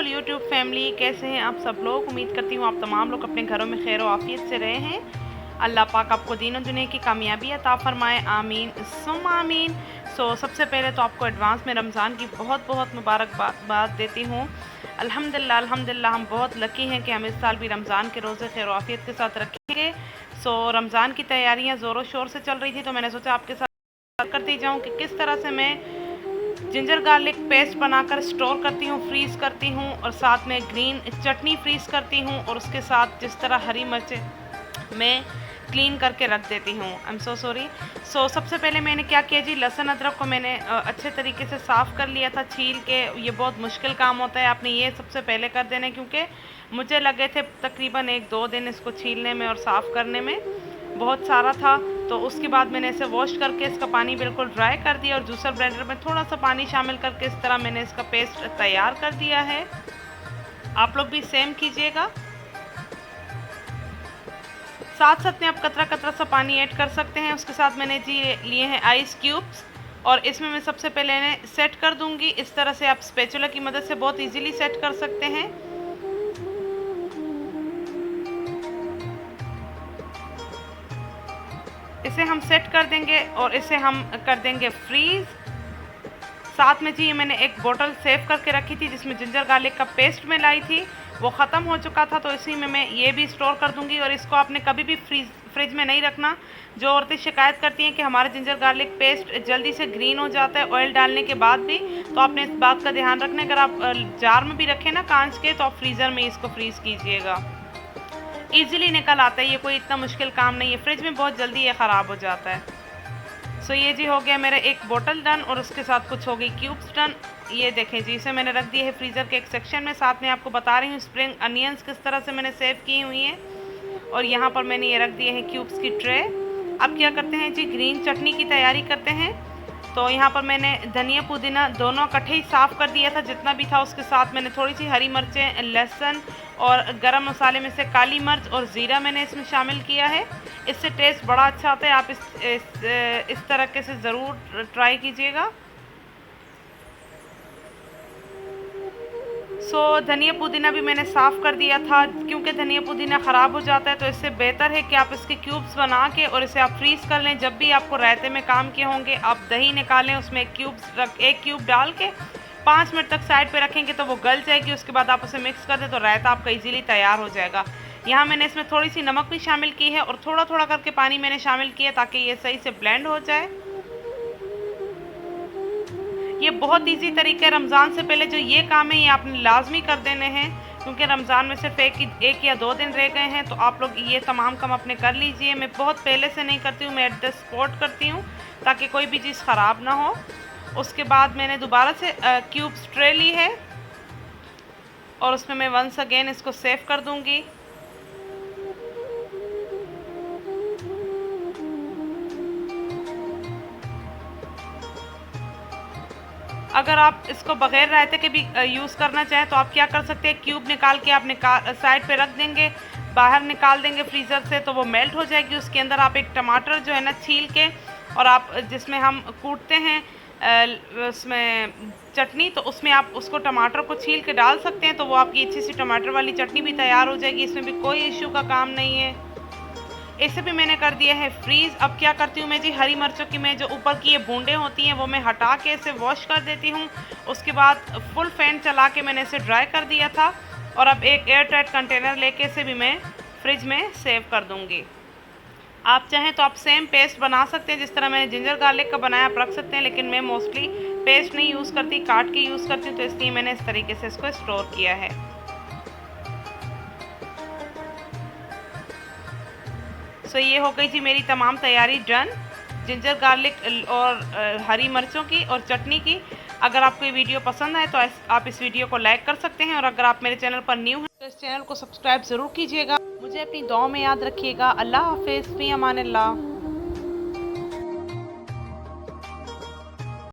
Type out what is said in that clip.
Beautiful YouTube family, कैसे हैं आप सब लोग। उम्मीद करती हूँ आप तमाम लोग अपने घरों में खैर आफियत से रहे हैं। अल्लाह पाक आपको दीन और दुनिया की कामयाबी अता फरमाए, आमीन सुम आमीन। सबसे पहले तो आपको एडवांस में रमज़ान की बहुत बहुत मुबारकबाद देती हूँ। अल्हम्दुलिल्लाह हम बहुत लकी हैं कि हम इस साल भी रमज़ान के रोज़े खैर आफियत के साथ रखेंगे। रमज़ान की तैयारियाँ ज़ोरों शोर से चल रही थी, तो मैंने सोचा आपके साथ करती जाऊँ कि किस तरह से मैं जिंजर गार्लिक पेस्ट बनाकर स्टोर करती हूँ, फ्रीज़ करती हूँ, और साथ में ग्रीन चटनी फ्रीज़ करती हूँ, और उसके साथ जिस तरह हरी मिर्चें मैं क्लीन करके रख देती हूँ। I am so sorry. सबसे पहले मैंने क्या किया जी, लहसुन अदरक को मैंने अच्छे तरीके से साफ़ कर लिया था छील के। ये बहुत मुश्किल काम होता है, आपने ये सबसे पहले कर देना है, क्योंकि मुझे लगे थे तकरीबन 1-2 दिन इसको छीलने में और साफ़ करने में, बहुत सारा था। तो उसके बाद मैंने इसे वॉश करके इसका पानी बिल्कुल ड्राई कर दिया, और जूसर ब्लेंडर में थोड़ा सा पानी शामिल करके इस तरह मैंने इसका पेस्ट तैयार कर दिया है। आप लोग भी सेम कीजिएगा। साथ साथ में आप कतरा कतरा सा पानी ऐड कर सकते हैं। उसके साथ मैंने जी लिए हैं आइस क्यूब्स, और इसमें मैं सबसे पहले इन्हें सेट कर दूंगी। इस तरह से आप स्पैचुला की मदद से बहुत इजीली सेट कर सकते हैं। इसे हम सेट कर देंगे और इसे हम कर देंगे फ्रीज़। साथ में जी मैंने एक बोतल सेव करके रखी थी जिसमें जिंजर गार्लिक का पेस्ट मैं लाई थी, वो ख़त्म हो चुका था, तो इसी में मैं ये भी स्टोर कर दूंगी। और इसको आपने कभी भी फ्रिज में नहीं रखना। जो औरतें शिकायत करती हैं कि हमारा जिंजर गार्लिक पेस्ट जल्दी से ग्रीन हो जाता है ऑयल डालने के बाद भी, तो आपने इस बात का ध्यान रखना। अगर आप जार में भी रखें ना कांच के, तो आप फ्रीज़र में इसको फ्रीज़ कीजिएगा। ईजिली निकल आता है, ये कोई इतना मुश्किल काम नहीं है। फ्रिज में बहुत जल्दी ये ख़राब हो जाता है। ये जी हो गया मेरा एक बोतल डन, और उसके साथ कुछ हो गई क्यूब्स डन। ये देखें जी, इसे मैंने रख दिया है फ्रीज़र के एक सेक्शन में। साथ में आपको बता रही हूँ स्प्रिंग अनियंस किस तरह से मैंने सेव की हुई हैं, और यहाँ पर मैंने ये रख दिए हैं क्यूब्स की ट्रे। अब क्या करते हैं जी, ग्रीन चटनी की तैयारी करते हैं। तो यहाँ पर मैंने धनिया पुदीना दोनों इकट्ठे ही साफ़ कर दिया था जितना भी था। उसके साथ मैंने थोड़ी सी हरी मिर्चें, लहसुन और गरम मसाले में से काली मिर्च और ज़ीरा मैंने इसमें शामिल किया है। इससे टेस्ट बड़ा अच्छा आता है। आप इस तरीके से ज़रूर ट्राई कीजिएगा। धनिया पुदीना भी मैंने साफ़ कर दिया था, क्योंकि धनिया पुदीना ख़राब हो जाता है, तो इससे बेहतर है कि आप इसके क्यूब्स बना के और इसे आप फ्रीज़ कर लें। जब भी आपको रायते में काम किए होंगे, आप दही निकालें, उसमें एक क्यूब डाल के 5 मिनट तक साइड पे रखेंगे तो वो गल जाएगी। उसके बाद आप उसे मिक्स कर दें तो रायता आपका इजीली तैयार हो जाएगा। यहाँ मैंने इसमें थोड़ी सी नमक भी शामिल की है, और थोड़ा थोड़ा करके पानी मैंने शामिल किया ताकि ये सही से ब्लेंड हो जाए। ये बहुत इजी तरीका है। रमज़ान से पहले जो ये काम है ये आपने लाजमी कर देने हैं, क्योंकि रमज़ान में सिर्फ एक या 2 दिन रह गए हैं। तो आप लोग ये तमाम काम अपने कर लीजिए। मैं बहुत पहले से नहीं करती हूँ, मैं एट द स्पॉट करती हूँ ताकि कोई भी चीज़ ख़राब ना हो। उसके बाद मैंने दोबारा से क्यूब्स ट्रे ली है, और उसमें मैं वंस अगेन इसको सेव कर दूँगी। अगर आप इसको बग़ैर रायते के भी यूज़ करना चाहें तो आप क्या कर सकते हैं, क्यूब निकाल के आप साइड पे रख देंगे, बाहर निकाल देंगे फ्रीज़र से, तो वो मेल्ट हो जाएगी। उसके अंदर आप एक टमाटर जो है ना छील के, और आप जिसमें हम कूटते हैं उसमें चटनी, तो उसमें आप उसको टमाटर को छील के डाल सकते हैं, तो वो आपकी अच्छी सी टमाटर वाली चटनी भी तैयार हो जाएगी। इसमें भी कोई इशू का काम नहीं है। इसे भी मैंने कर दिया है फ्रीज़। अब क्या करती हूँ मैं जी, हरी मिर्चों की मैं जो ऊपर की ये बूंदें होती हैं वो मैं हटा के इसे वॉश कर देती हूँ। उसके बाद फुल फैन चला के मैंने इसे ड्राई कर दिया था, और अब एक एयर टाइट कंटेनर लेके इसे भी मैं फ्रिज में सेव कर दूँगी। आप चाहें तो आप सेम पेस्ट बना सकते हैं जिस तरह मैंने जिंजर गार्लिक का बनाया, आप रख सकते हैं, लेकिन मैं मोस्टली पेस्ट नहीं यूज़ करती, काट के यूज़ करती हूँ, तो इसलिए मैंने इस तरीके से इसको स्टोर किया है। ये हो गई जी मेरी तमाम तैयारी डन, जिंजर गार्लिक और हरी मिर्चों की और चटनी की। अगर आपको ये वीडियो पसंद आए तो आप इस वीडियो को लाइक कर सकते हैं, और अगर आप मेरे चैनल पर न्यू हैं तो इस चैनल को सब्सक्राइब ज़रूर कीजिएगा। मुझे अपनी दुआ में याद रखिएगा। अल्लाह हाफ़िज़, फ़ी अमान अल्लाह।